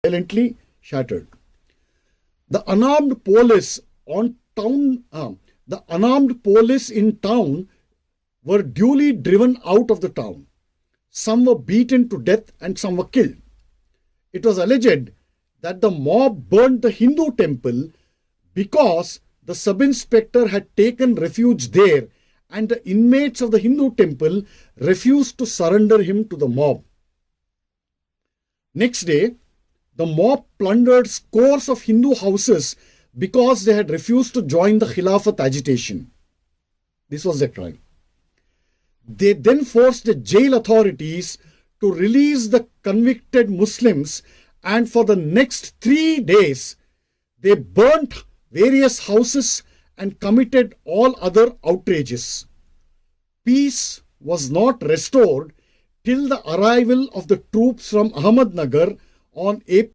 violently shattered. The unarmed police in town were duly driven out of the town. Some were beaten to death and some were killed. It was alleged that the mob burned the Hindu temple because the sub-inspector had taken refuge there and the inmates of the Hindu temple refused to surrender him to the mob. Next day, the mob plundered scores of Hindu houses because they had refused to join the Khilafat agitation. This was their crime. They then forced the jail authorities to release the convicted Muslims, and for the next 3 days, they burnt various houses and committed all other outrages. Peace was not restored till the arrival of the troops from Ahmednagar on April